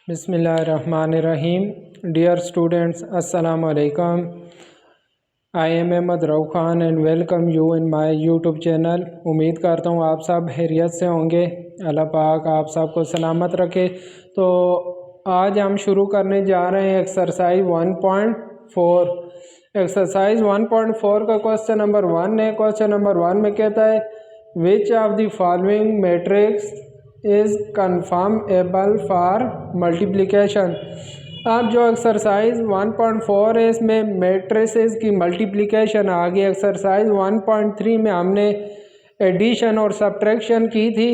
बिस्मिल्लाहिर्रहमानिर्रहीम। Dear students, अस्सलाम वालेकुम। I am Ahmad Rauf Khan and welcome you in my YouTube channel. उम्मीद करता हूँ आप सब खैरियत से होंगे। अल्लाह पाक आप सबको सलामत रखे। तो आज हम शुरू करने जा रहे हैं एक्सरसाइज 1.4। एक्सरसाइज 1.4 का क्वेश्चन नंबर 1 है। क्वेश्चन नंबर 1 में कहता है which of the following matrix is conformable for multiplication. अब जो एक्सरसाइज 1.4 है इसमें मैट्रिसेस की मल्टीप्लिकेशन आ गई। एक्सरसाइज 1.3 में हमने एडिशन और सब्ट्रैक्शन की थी।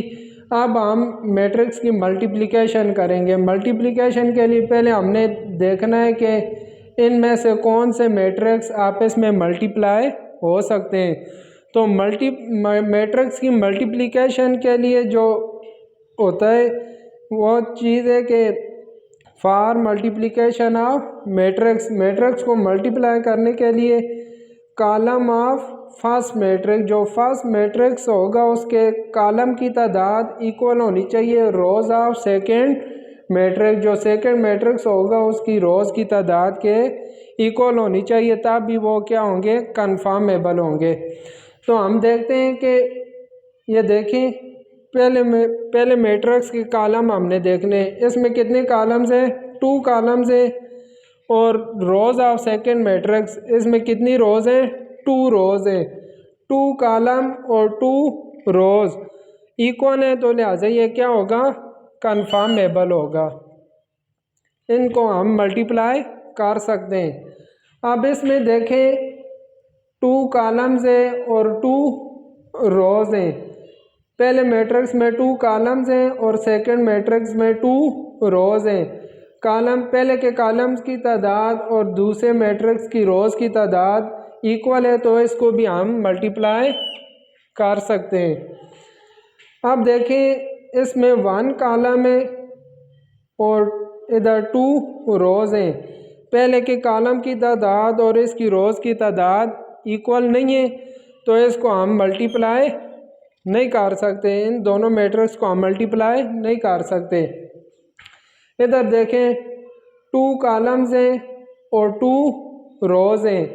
अब हम मैट्रिक्स की मल्टीप्लिकेशन करेंगे। मल्टीप्लिकेशन के लिए पहले हमने देखना है कि इनमें से कौन से मैट्रिक्स आपस में मल्टीप्लाई हो सकते हैं। तो मैट्रिक्स की मल्टीप्लिकेशन के लिए जो होता है वो चीज़ है कि फॉर मल्टीप्लिकेशन ऑफ मैट्रिक्स को मल्टीप्लाई करने के लिए कॉलम ऑफ फर्स्ट मैट्रिक्स, जो फर्स्ट मैट्रिक्स होगा उसके कॉलम की तादाद इक्वल होनी चाहिए रोज ऑफ सेकंड मैट्रिक्स। जो सेकंड मैट्रिक्स होगा उसकी रोज की तादाद के इक्वल होनी चाहिए, तब भी वो क्या होंगे, कन्फर्मेबल होंगे। तो हम देखते हैं कि ये देखें, पहले मैट्रिक्स के कॉलम हमने देखने। इसमें कितने कॉलम्स हैं, 2 कॉलम्स हैं। और रोज ऑफ सेकंड मैट्रिक्स, इसमें कितनी रोज हैं, 2 रोज हैं। 2 कॉलम और 2 रोज इक्वल है, तो लिहाजा ये क्या होगा, कन्फर्मेबल होगा। इनको हम मल्टीप्लाई कर सकते हैं। अब इसमें देखें 2 कॉलम्स हैं और 2 रोज हैं। पहले मैट्रिक्स में 2 कॉलम्स हैं और सेकंड मैट्रिक्स में 2 रोज हैं। पहले के कॉलम्स की तादाद और दूसरे मैट्रिक्स की रोज की तादाद इक्वल है, तो इसको भी हम मल्टीप्लाई कर सकते हैं। अब देखें इसमें 1 कॉलम है और इधर 2 रोज हैं। पहले के कॉलम की तादाद और इसकी रोज की तादाद इक्वल नहीं है, तो इसको हम मल्टीप्लाई नहीं कर सकते। इन दोनों मैट्रिक्स को हम मल्टीप्लाई नहीं कर सकते। इधर देखें 2 कॉलम्स हैं और 2 रोज हैं।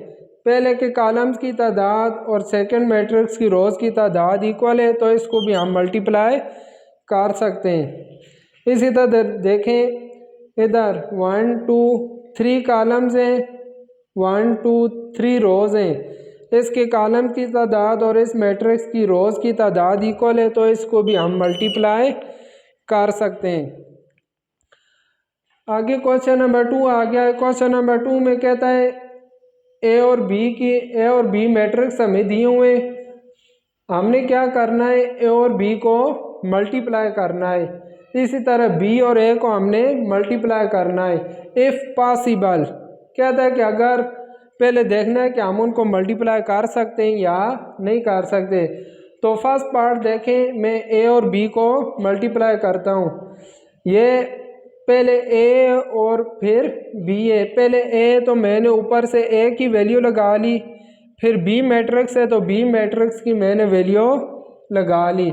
पहले के कॉलम्स की तादाद और सेकंड मैट्रिक्स की रोज की तादाद इक्वल है, तो इसको भी हम मल्टीप्लाई कर सकते हैं। इसी तरह देखें इधर 1 2 3 कॉलम्स हैं, 1 2 3 रोज हैं। इसके कॉलम की तादाद और इस मैट्रिक्स की रोज की तादाद इक्वल है, तो इसको भी हम मल्टीप्लाई कर सकते हैं। आगे क्वेश्चन नंबर 2 आ गया है। क्वेश्चन नंबर 2 में कहता है ए और बी मैट्रिक्स हमें दिए हुए, हमने क्या करना है, ए और बी को मल्टीप्लाई करना है। इसी तरह बी और ए को हमने मल्टीप्लाई करना है। इफ़ पॉसिबल कहता है कि अगर पहले देखना है कि हम उनको मल्टीप्लाई कर सकते हैं या नहीं कर सकते। तो फर्स्ट पार्ट देखें, मैं ए और बी को मल्टीप्लाई करता हूँ। ये पहले ए और फिर बी है। पहले ए तो मैंने ऊपर से ए की वैल्यू लगा ली, फिर बी मैट्रिक्स है तो बी मैट्रिक्स की मैंने वैल्यू लगा ली।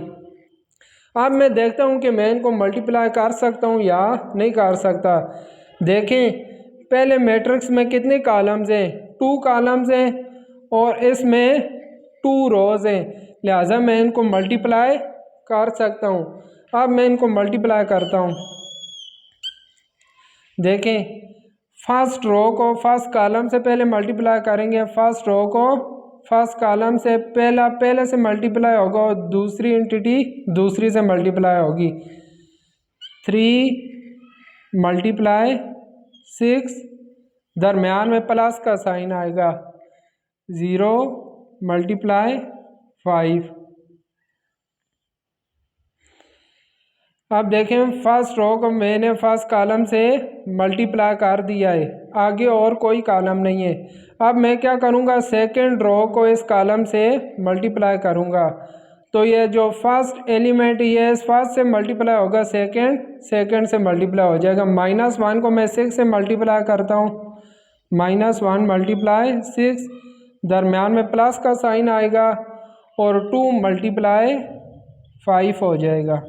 अब मैं देखता हूँ कि मैं इनको मल्टीप्लाई कर सकता हूँ या नहीं कर सकता। देखें पहले मैट्रिक्स में कितने कॉलम्स हैं, 2 कॉलम्स हैं और इसमें 2 रोज हैं, लिहाजा मैं इनको मल्टीप्लाई कर सकता हूँ। अब मैं इनको मल्टीप्लाई करता हूँ। देखें फर्स्ट रो को फर्स्ट कॉलम से पहले मल्टीप्लाई करेंगे। फर्स्ट रो को फर्स्ट कॉलम से पहले से मल्टीप्लाई होगा और दूसरी एंटिटी दूसरी से मल्टीप्लाई होगी। 3 मल्टीप्लाई 6, दरमियान में प्लस का साइन आएगा। 0 मल्टीप्लाई 5। अब देखें फर्स्ट रो को मैंने फर्स्ट कॉलम से मल्टीप्लाई कर दिया है, आगे और कोई कॉलम नहीं है। अब मैं क्या करूँगा, सेकंड रो को इस कॉलम से मल्टीप्लाई करूँगा। तो ये जो फर्स्ट एलिमेंट ये इस फर्स्ट से मल्टीप्लाई होगा, सेकंड से मल्टीप्लाई हो जाएगा। -1 को मैं 6 से मल्टीप्लाई करता हूँ, -1 मल्टीप्लाई 6, दरमियान में प्लस का साइन आएगा और 2 मल्टीप्लाई 5 हो जाएगा।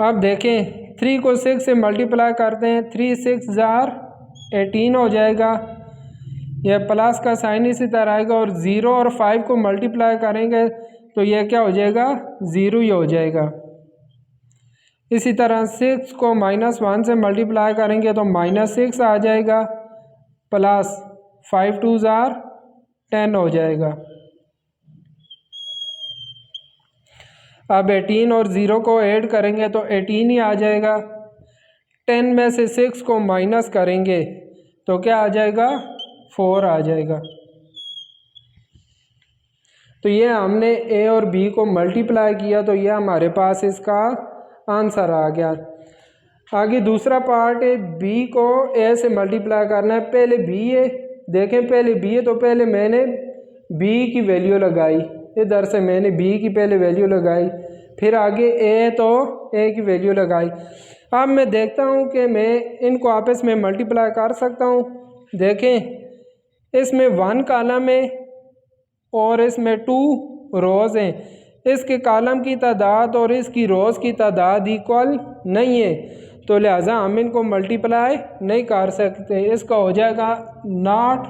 अब देखें 3 को 6 से मल्टीप्लाई करते हैं, 3 6 जार 18 हो जाएगा। यह प्लस का साइन इसी तरह आएगा और 0 और 5 को मल्टीप्लाई करेंगे तो यह क्या हो जाएगा, 0 ही हो जाएगा। इसी तरह 6 को -1 से मल्टीप्लाई करेंगे तो -6 आ जाएगा, प्लस 5 2 जार 10 हो जाएगा। अब 18 और 0 को ऐड करेंगे तो 18 ही आ जाएगा। 10 में से 6 को माइनस करेंगे तो क्या आ जाएगा, 4 आ जाएगा। तो ये हमने ए और बी को मल्टीप्लाई किया तो यह हमारे पास इसका आंसर आ गया। आगे दूसरा पार्ट है, बी को ए से मल्टीप्लाई करना है। पहले बी है, देखें पहले बी है तो पहले मैंने बी की वैल्यू लगाई, इधर से मैंने बी की पहले वैल्यू लगाई, फिर आगे ए तो ए की वैल्यू लगाई। अब मैं देखता हूँ कि मैं इनको आपस में मल्टीप्लाई कर सकता हूँ। देखें इसमें 1 कॉलम है और इसमें 2 रोज़ हैं। इसके कॉलम की तादाद और इसकी रोज़ की तादाद इक्वल नहीं है, तो लिहाजा हम इनको मल्टीप्लाई नहीं कर सकते। इसका हो जाएगा नॉट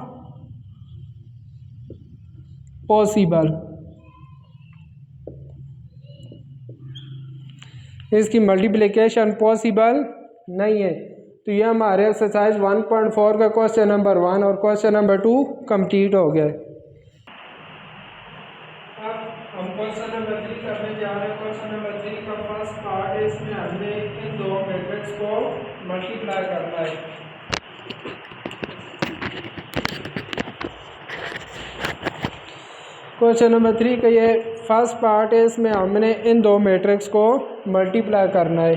पॉसिबल, इसकी मल्टीप्लिकेशन पॉसिबल नहीं है। तो ये हमारे एक्सरसाइज 1.4 का क्वेश्चन नंबर 1 और क्वेश्चन नंबर 2 कंप्लीट हो गया। अब हम क्वेश्चन नंबर 3 करने जा रहे हैं। क्वेश्चन नंबर 3 का फर्स्ट पार्ट है, इसमें हमने इन दो मैट्रिक्स को मल्टीप्लाई करना है। क्वेश्चन नंबर 3 का ये फर्स्ट पार्ट है, इसमें हमने इन दो मैट्रिक्स को मल्टीप्लाई करना है।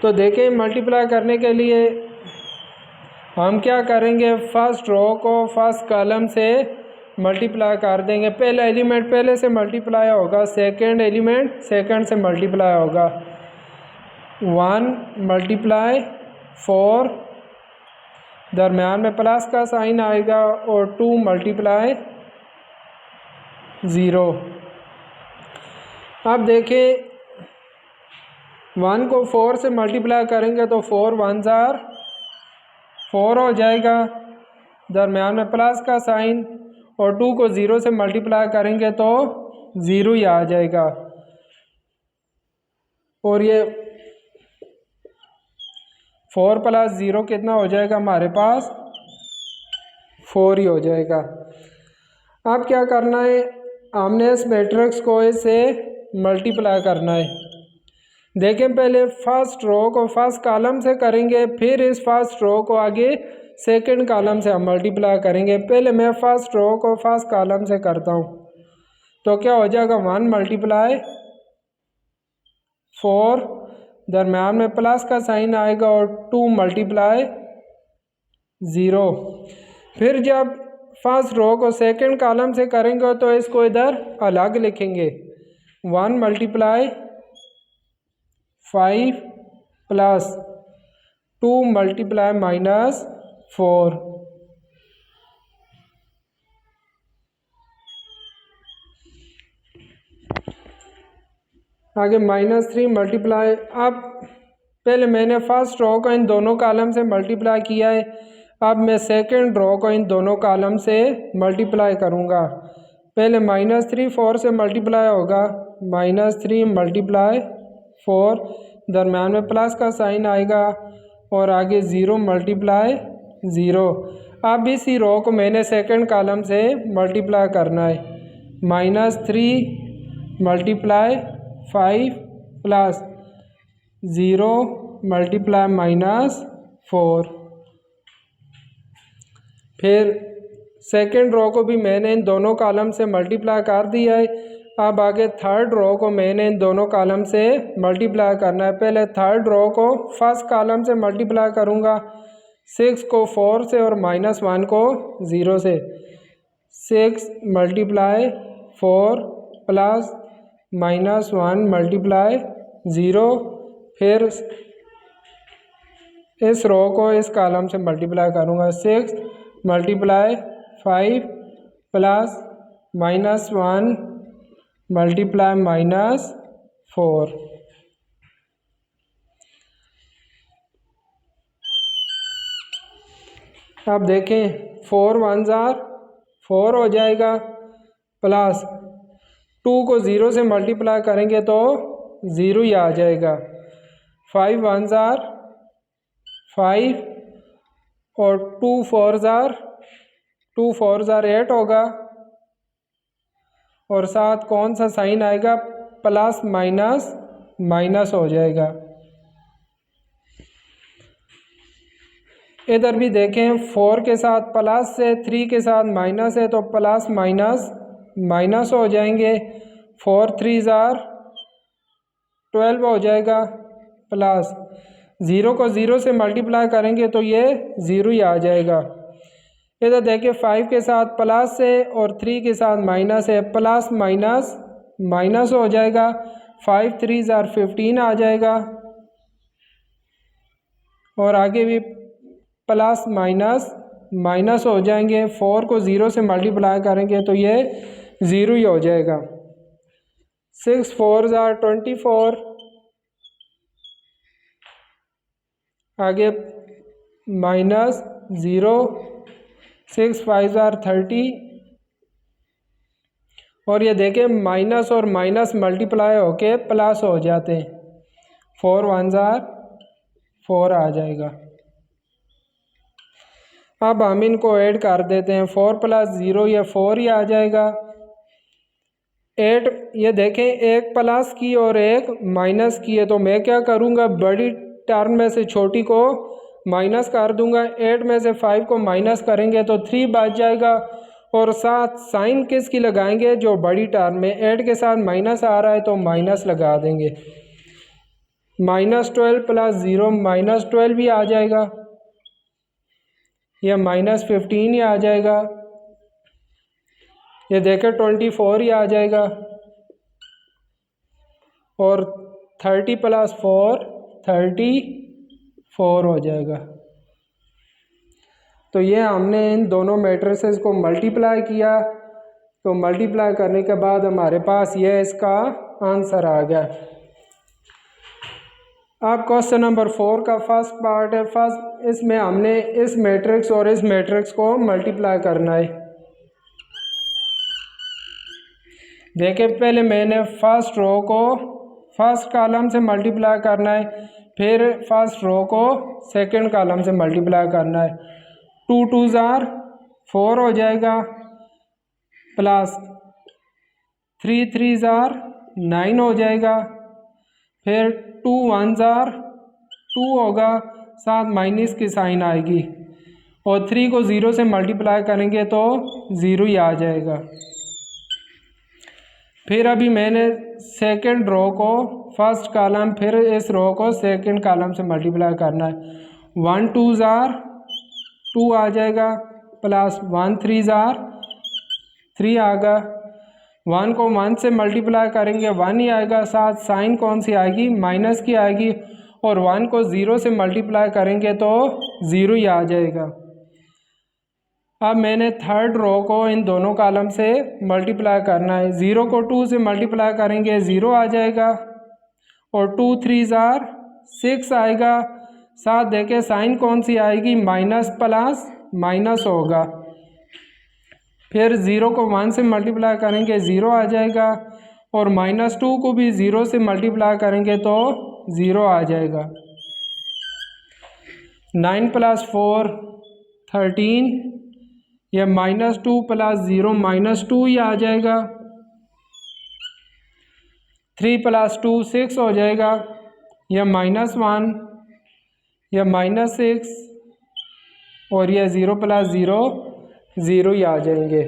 तो देखें मल्टीप्लाई करने के लिए हम क्या करेंगे, फर्स्ट रो को फर्स्ट कॉलम से मल्टीप्लाई कर देंगे। पहला एलिमेंट पहले से मल्टीप्लाई होगा, सेकंड एलिमेंट सेकंड से मल्टीप्लाई होगा। 1 मल्टीप्लाई 4, दरमियान में प्लस का साइन आएगा, और 2 मल्टीप्लाई 0। अब देखें 1 को 4 से मल्टीप्लाई करेंगे तो 4 1 जार 4 हो जाएगा, दरमियान में प्लस का साइन, और 2 को 0 से मल्टीप्लाई करेंगे तो 0 ही आ जाएगा। और ये 4 + 0 कितना हो जाएगा हमारे पास, 4 ही हो जाएगा। अब क्या करना है, हमने इस मैट्रिक्स को इससे मल्टीप्लाई करना है। देखें पहले फर्स्ट रो को फर्स्ट कॉलम से करेंगे, फिर इस फर्स्ट रो को आगे सेकंड कॉलम से हम मल्टीप्लाई करेंगे। पहले मैं फर्स्ट रो को फर्स्ट कॉलम से करता हूँ तो क्या हो जाएगा, 1 मल्टीप्लाई 4, दरम्यान में प्लस का साइन आएगा, और 2 मल्टीप्लाई 0। फिर जब फर्स्ट रो को सेकंड कॉलम से करेंगे तो इसको इधर अलग लिखेंगे, 1 मल्टीप्लाई 5 प्लस 2 मल्टीप्लाई -4। आगे -3 मल्टीप्लाई। अब पहले मैंने फर्स्ट रो को इन दोनों कॉलम से मल्टीप्लाई किया है, अब मैं सेकंड रो को इन दोनों कॉलम से मल्टीप्लाई करूँगा। पहले -3 4 से मल्टीप्लाई होगा, -3 मल्टीप्लाई 4, दरम्यान में प्लस का साइन आएगा, और आगे 0 मल्टीप्लाई 0। अब इसी रो को मैंने सेकंड कॉलम से मल्टीप्लाई करना है, -3 मल्टीप्लाई 5 प्लस 0 मल्टीप्लाई -4। फिर सेकंड रो को भी मैंने इन दोनों कॉलम से मल्टीप्लाई कर दिया है। अब आगे थर्ड रो को मैंने इन दोनों कॉलम से मल्टीप्लाई करना है। पहले थर्ड रो को फर्स्ट कॉलम से मल्टीप्लाई करूँगा, 6 को 4 से और -1 को 0 से। 6 मल्टीप्लाई 4 प्लस -1 मल्टीप्लाई 0। फिर इस रो को इस कॉलम से मल्टीप्लाई करूँगा, 6 मल्टीप्लाई 5 प्लस -1 मल्टीप्लाई -4। अब देखें 4 1 ज़ार 4 हो जाएगा, प्लस 2 को 0 से मल्टीप्लाई करेंगे तो 0 ही आ जाएगा। 5 1 ज़ार 5 और 2 4 ज़ार 8 होगा, और साथ कौन सा साइन आएगा, प्लस माइनस माइनस हो जाएगा। इधर भी देखें 4 के साथ प्लस है, 3 के साथ माइनस है, तो प्लस माइनस माइनस हो जाएंगे। 4 3 ज़ार 12 हो जाएगा, प्लस 0 को 0 से मल्टीप्लाई करेंगे तो ये 0 ही आ जाएगा। इधर देखिए 5 के साथ प्लस है और 3 के साथ माइनस है, प्लस माइनस माइनस हो जाएगा। 5 3 ज़ार 15 आ जाएगा, और आगे भी प्लस माइनस माइनस हो जाएंगे। 4 को 0 से मल्टीप्लाई करेंगे तो ये 0 ही हो जाएगा। 6 4 ज़ार 24, आगे माइनस 0। 6 5 ज़ार 30, और ये देखें माइनस और माइनस मल्टीप्लाई होके प्लस हो जाते हैं। 4 1 ज़ार 4 आ जाएगा। अब हम इनको ऐड कर देते हैं। 4 प्लस 0 ये 4 ही आ जाएगा। 8, ये देखें एक प्लस की और एक माइनस की है, तो मैं क्या करूँगा, बड़ी टर्म में से छोटी को माइनस कर दूंगा। 8 में से 5 को माइनस करेंगे तो 3 बच जाएगा, और साथ साइन किसकी लगाएंगे, जो बड़ी टर्म में 8 के साथ माइनस आ रहा है तो माइनस लगा देंगे। -12 प्लस 0 -12 भी आ जाएगा, या -15 ही आ जाएगा। ये देखें 24 ही आ जाएगा, और 30 प्लस 4 34 हो जाएगा। तो ये हमने इन दोनों मैट्रिसेस को मल्टीप्लाई किया, तो मल्टीप्लाई करने के बाद हमारे पास ये इसका आंसर आ गया। अब क्वेश्चन नंबर 4 का फर्स्ट पार्ट है। फर्स्ट इसमें हमने इस मैट्रिक्स और इस मैट्रिक्स को मल्टीप्लाई करना है। देखिए पहले मैंने फर्स्ट रो को फर्स्ट कॉलम से मल्टीप्लाई करना है, फिर फर्स्ट रो को सेकंड कॉलम से मल्टीप्लाई करना है। 2 2 ज़ार 4 हो जाएगा, प्लस 3 3 ज़ार 9 हो जाएगा, फिर 2 1 ज़ार 2 होगा, साथ माइनस की साइन आएगी, और 3 को 0 से मल्टीप्लाई करेंगे तो 0 ही आ जाएगा। फिर अभी मैंने सेकंड रो को फर्स्ट कॉलम, फिर इस रो को सेकंड कॉलम से मल्टीप्लाई करना है। 1 2 ज़ार 2 आ जाएगा, प्लस 1 3 ज़ार 3 आएगा। 1 को 1 से मल्टीप्लाई करेंगे 1 ही आएगा, साथ साइन कौन सी आएगी, माइनस की आएगी, और 1 को 0 से मल्टीप्लाई करेंगे तो 0 ही आ जाएगा। अब मैंने थर्ड रो को इन दोनों कॉलम से मल्टीप्लाई करना है। 0 को 2 से मल्टीप्लाई करेंगे 0 आ जाएगा, और 2 3 ज़ार 6 आएगा, साथ देखे साइन कौन सी आएगी, माइनस प्लस माइनस होगा। फिर 0 को 1 से मल्टीप्लाई करेंगे 0 आ जाएगा, और -2 को भी 0 से मल्टीप्लाई करेंगे तो 0 आ जाएगा। 9 + 4 13, यह -2 + 0 -2 ही आ जाएगा। 3 + 2 6 हो जाएगा, यह -1, यह -6, और यह 0 + 0 0 ही आ जाएंगे।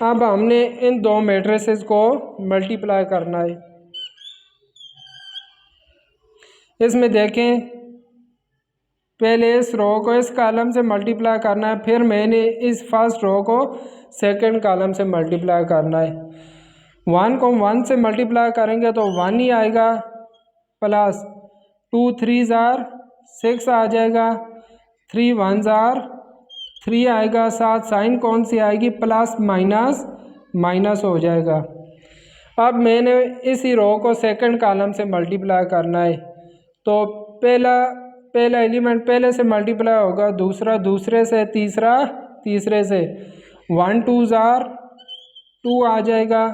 अब हमने इन दो मैट्रिसेस को मल्टीप्लाई करना है। इसमें देखें पहले इस रो को इस कॉलम से मल्टीप्लाई करना है, फिर मैंने इस फर्स्ट रो को सेकंड कॉलम से मल्टीप्लाई करना है। 1 को 1 से मल्टीप्लाई करेंगे तो 1 ही आएगा, प्लस 2 3 ज़ार 6 आ जाएगा, 3 1 ज़ार 3 आएगा, साथ साइन कौन सी आएगी, प्लस माइनस माइनस हो जाएगा। अब मैंने इसी रो को सेकंड कॉलम से मल्टीप्लाई करना है, तो पहला पहला एलिमेंट पहले से मल्टीप्लाई होगा, दूसरा दूसरे से, तीसरा तीसरे से। 1 2 ज़ार 2 आ जाएगा,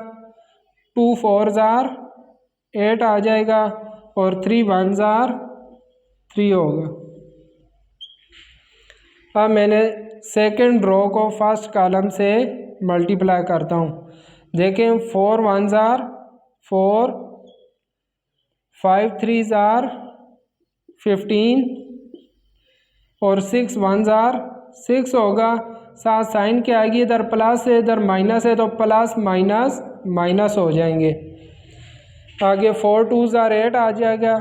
2 4 ज़ार 8 आ जाएगा और 3 1 ज़ार 3 होगा। अब मैंने सेकंड रो को फर्स्ट कॉलम से मल्टीप्लाई करता हूँ। देखें 4 1 ज़ार 4, 5 3 ज़ार 15 और 6 1 ज़ार 6 होगा। साथ साइन क्या आएगी, इधर प्लस है इधर माइनस है तो प्लस माइनस माइनस हो जाएंगे। आगे 4 2 ज़ार 8 आ जाएगा,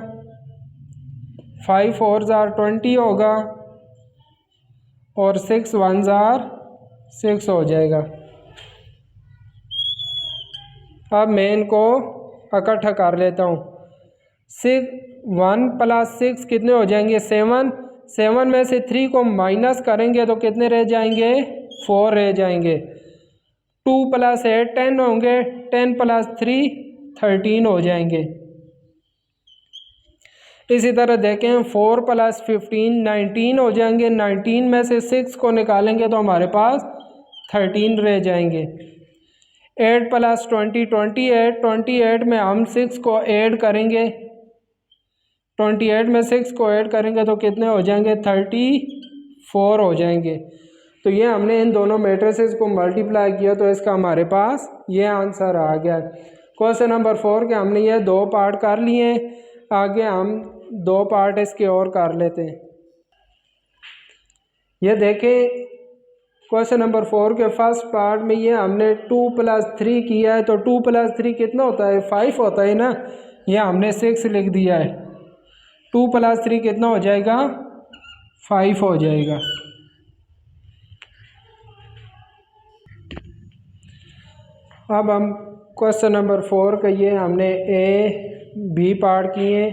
5 4 ज़ार 20 होगा और 6 1 ज़ार 6 हो जाएगा। अब मैं इनको इकट्ठा कर लेता हूँ। 1 + 6 कितने हो जाएंगे, 7। 7 में से 3 को माइनस करेंगे तो कितने रह जाएंगे, 4 रह जाएंगे। 2 + 8 10 होंगे, 10 + 3 13 हो जाएंगे। इसी तरह देखें 4 + 15 19 हो जाएंगे। 19 में से 6 को निकालेंगे तो हमारे पास 13 रह जाएंगे। 8 + 20 28, 28 में हम 6 को ऐड करेंगे, 28 में 6 को ऐड करेंगे तो कितने हो जाएंगे, 34 हो जाएंगे। तो ये हमने इन दोनों मैट्रिसेस को मल्टीप्लाई किया तो इसका हमारे पास ये आंसर आ गया। क्वेश्चन नंबर 4 के हमने ये 2 पार्ट कर लिए। आगे हम 2 पार्ट इसके और कर लेते हैं। ये देखें क्वेश्चन नंबर 4 के फर्स्ट पार्ट में ये हमने 2 + 3 किया है तो 2 + 3 कितना होता है, 5 होता है ना। ये हमने 6 लिख दिया है। 2 + 3 कितना हो जाएगा, 5 हो जाएगा। अब हम क्वेश्चन नंबर 4 का ये हमने A B पार्ट किए,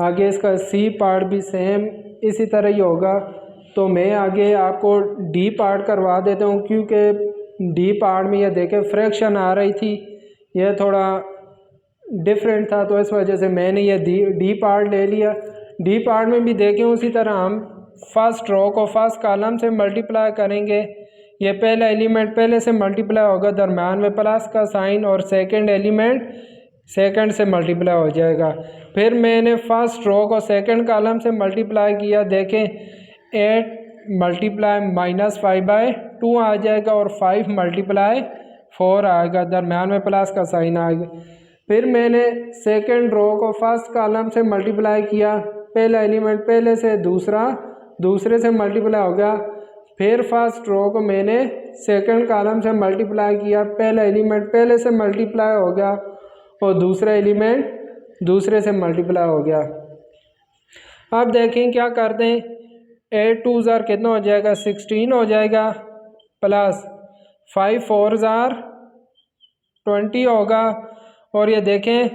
आगे इसका C पार्ट भी सेम इसी तरह ही होगा। तो मैं आगे आपको D पार्ट करवा देता हूँ, क्योंकि D पार्ट में ये देखें फ्रैक्शन आ रही थी, यह थोड़ा डिफरेंट था तो इस वजह से मैंने ये D पार्ट ले लिया। D पार्ट में भी देखें उसी तरह हम फर्स्ट रो को फर्स्ट कॉलम से मल्टीप्लाई करेंगे। ये पहला एलिमेंट पहले से मल्टीप्लाई होगा, दरम्यान में प्लस का साइन, और सेकंड एलिमेंट सेकंड से मल्टीप्लाई हो जाएगा। फिर मैंने फर्स्ट रो को सेकंड कॉलम से मल्टीप्लाई किया। देखें 8 × -5/2 आ जाएगा और 5 × 4 आएगा, दरम्यान में प्लस का साइन आएगा। फिर मैंने सेकंड रो को फर्स्ट कॉलम से मल्टीप्लाई किया, पहला एलिमेंट पहले से, दूसरा दूसरे से मल्टीप्लाई हो गया। फिर फर्स्ट रो को मैंने सेकंड कॉलम से मल्टीप्लाई किया, पहला एलिमेंट पहले से मल्टीप्लाई हो गया और दूसरा एलिमेंट दूसरे से मल्टीप्लाई हो गया। अब देखें क्या करते हैं, 8 2 ज़ार कितना हो जाएगा, 16 हो जाएगा, प्लस 5 4 ज़ार 20 होगा। और ये देखें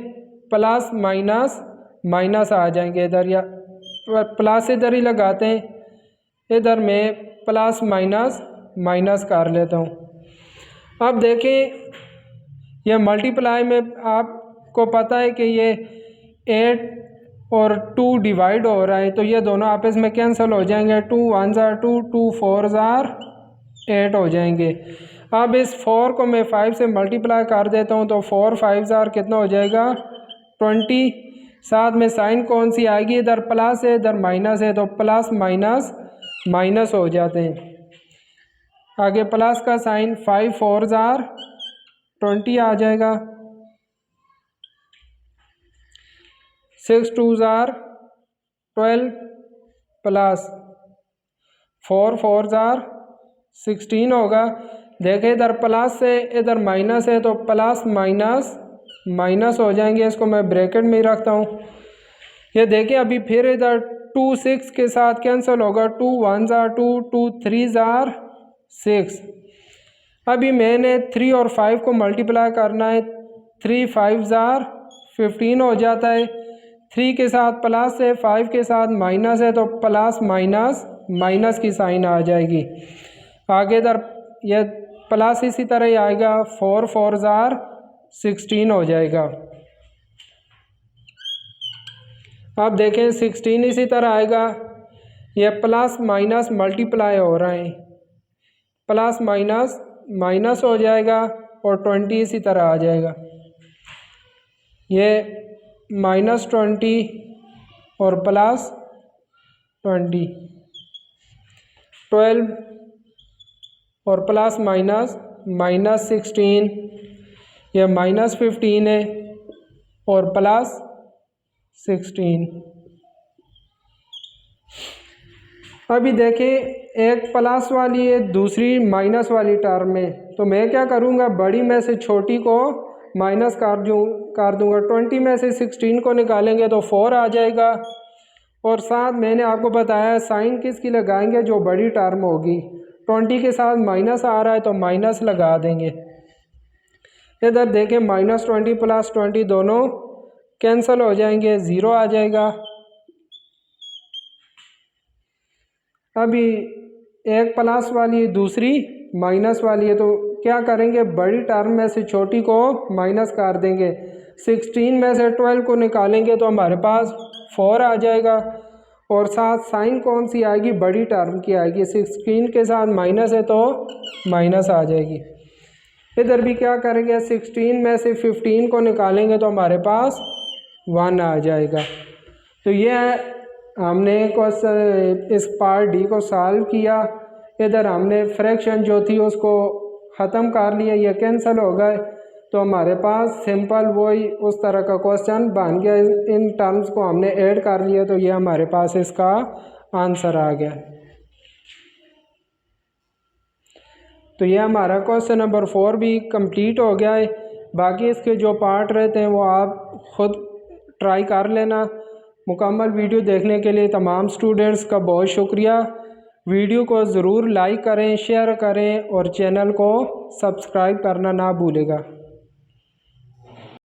प्लस माइनस माइनस आ जाएंगे इधर, या प्लस इधर ही लगाते हैं, इधर मैं प्लस माइनस माइनस कर लेता हूँ। अब देखें ये मल्टीप्लाई में आपको पता है कि ये 8 और 2 डिवाइड हो रहा है, तो ये दोनों आपस में कैंसिल हो जाएंगे। 2 1 ज़ार 2, 2 4 ज़ार 8 हो जाएंगे। अब इस 4 को मैं 5 से मल्टीप्लाई कर देता हूँ तो 4 5 ज़ार कितना हो जाएगा, 20। साथ में साइन कौन सी आएगी, इधर प्लस है इधर माइनस है, तो प्लस माइनस माइनस हो जाते हैं। आगे प्लस का साइन, 5 4 ज़ार 20 आ जाएगा, 6 2 ज़ार 12 प्लस 4 4 ज़ार 16 होगा। देखें इधर प्लस है इधर माइनस है तो प्लस माइनस माइनस हो जाएंगे, इसको मैं ब्रैकेट में ही रखता हूँ। ये देखें अभी फिर इधर 2 6 के साथ कैंसिल होगा, 2 1 ज़ार 2, 2 3 ज़ार 6। अभी मैंने 3 और 5 को मल्टीप्लाई करना है, 3 5 ज़ार 15 हो जाता है। 3 के साथ प्लस है, 5 के साथ माइनस है, तो प्लस माइनस माइनस की साइन आ जाएगी। आगे इधर यह प्लस इसी तरह ही आएगा, 4 4 ज़ार 16 हो जाएगा। अब देखें 16 इसी तरह आएगा, ये प्लस माइनस मल्टीप्लाई हो रहे हैं, प्लस माइनस माइनस हो जाएगा और 20 इसी तरह आ जाएगा। ये -20 और प्लस 20, 12 और प्लस माइनस -16, यह -15 है और प्लस 16। अभी देखें एक प्लस वाली है, दूसरी माइनस वाली टर्म में, तो मैं क्या करूँगा, बड़ी में से छोटी को माइनस कर दूँगा। 20 में से 16 को निकालेंगे तो 4 आ जाएगा। और साथ मैंने आपको बताया साइन किसकी लगाएंगे, जो बड़ी टर्म होगी। 20 के साथ माइनस आ रहा है तो माइनस लगा देंगे। इधर देखें -20 प्लस 20 दोनों कैंसिल हो जाएंगे, 0 आ जाएगा। अभी एक प्लस वाली दूसरी माइनस वाली है, तो क्या करेंगे, बड़ी टर्म में से छोटी को माइनस कर देंगे। 16 में से 12 को निकालेंगे तो हमारे पास 4 आ जाएगा। और साथ साइन कौन सी आएगी, बड़ी टर्म की आएगी। 16 के साथ माइनस है तो माइनस आ जाएगी। इधर भी क्या करेंगे, 16 में से 15 को निकालेंगे तो हमारे पास 1 आ जाएगा। तो ये हमने क्वेश्चन इस पार्ट डी को सॉल्व किया। इधर हमने फ्रैक्शन जो थी उसको ख़त्म कर लिया, ये कैंसिल हो गए, तो हमारे पास सिंपल वही उस तरह का क्वेश्चन बन गया। इन टर्म्स को हमने ऐड कर लिया, तो ये हमारे पास इसका आंसर आ गया। तो ये हमारा क्वेश्चन नंबर 4 भी कंप्लीट हो गया है। बाकी इसके जो पार्ट रहते हैं वो आप ख़ुद ट्राई कर लेना। मुकम्मल वीडियो देखने के लिए तमाम स्टूडेंट्स का बहुत शुक्रिया। वीडियो को ज़रूर लाइक करें, शेयर करें और चैनल को सब्सक्राइब करना ना भूलेगा।